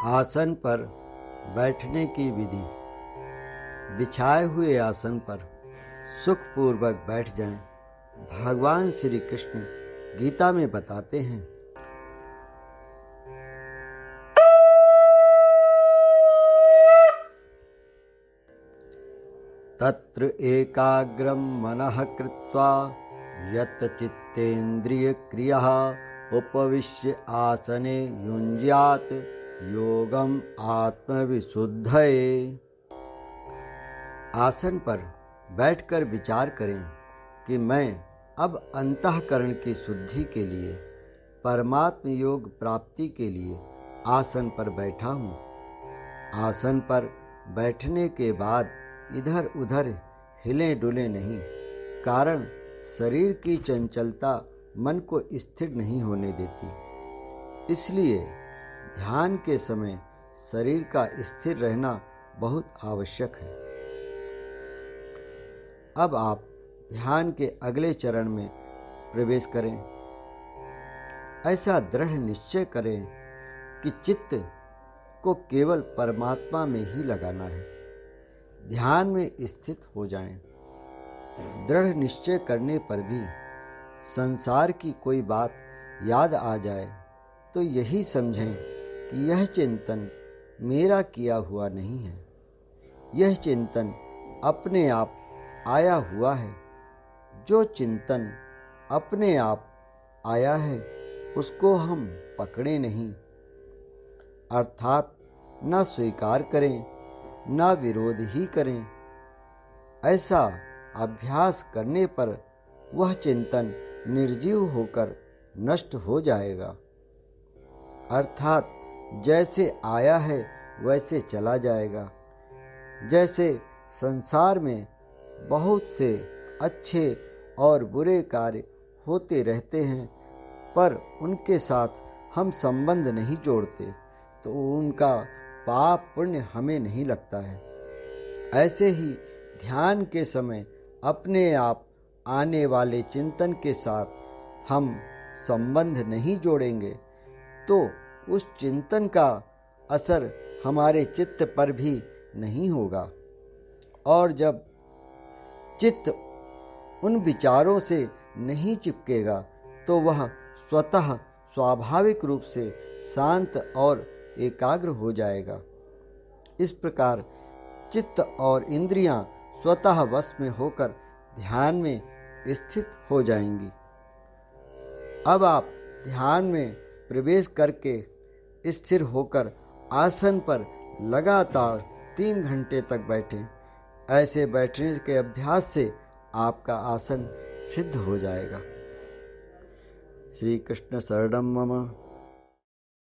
आसन पर बैठने की विधि। बिछाए हुए आसन पर सुखपूर्वक बैठ जाएं। भगवान श्री कृष्ण गीता में बताते हैं, तत्र एकाग्रं मनः कृत्वा यत् चित्तेन्द्रिय क्रियः उपविश्य आसने युञ्ज्यात् योगम आत्मविशुद्धये। आसन पर बैठकर विचार करें कि मैं अब अंतःकरण की शुद्धि के लिए, परमात्म योग प्राप्ति के लिए आसन पर बैठा हूँ। आसन पर बैठने के बाद इधर उधर हिले डुले नहीं, कारण शरीर की चंचलता मन को स्थिर नहीं होने देती। इसलिए ध्यान के समय शरीर का स्थिर रहना बहुत आवश्यक है। अब आप ध्यान के अगले चरण में प्रवेश करें। ऐसा दृढ़ निश्चय करें कि चित्त को केवल परमात्मा में ही लगाना है। ध्यान में स्थित हो जाएं। दृढ़ निश्चय करने पर भी संसार की कोई बात याद आ जाए तो यही समझें कि यह चिंतन मेरा किया हुआ नहीं है। यह चिंतन अपने आप आया हुआ है। जो चिंतन अपने आप आया है उसको हम पकड़े नहीं, अर्थात न स्वीकार करें न विरोध ही करें। ऐसा अभ्यास करने पर वह चिंतन निर्जीव होकर नष्ट हो जाएगा, अर्थात जैसे आया है वैसे चला जाएगा। जैसे संसार में बहुत से अच्छे और बुरे कार्य होते रहते हैं, पर उनके साथ हम संबंध नहीं जोड़ते तो उनका पाप पुण्य हमें नहीं लगता है। ऐसे ही ध्यान के समय अपने आप आने वाले चिंतन के साथ हम संबंध नहीं जोड़ेंगे तो उस चिंतन का असर हमारे चित्त पर भी नहीं होगा, और जब चित्त उन विचारों से नहीं चिपकेगा तो वह स्वतः स्वाभाविक रूप से शांत और एकाग्र हो जाएगा। इस प्रकार चित्त और इंद्रियां स्वतः वश में होकर ध्यान में स्थित हो जाएंगी। अब आप ध्यान में प्रवेश करके स्थिर होकर आसन पर लगातार 3 घंटे तक बैठें। ऐसे बैठने के अभ्यास से आपका आसन सिद्ध हो जाएगा। श्री कृष्ण शरणं मम।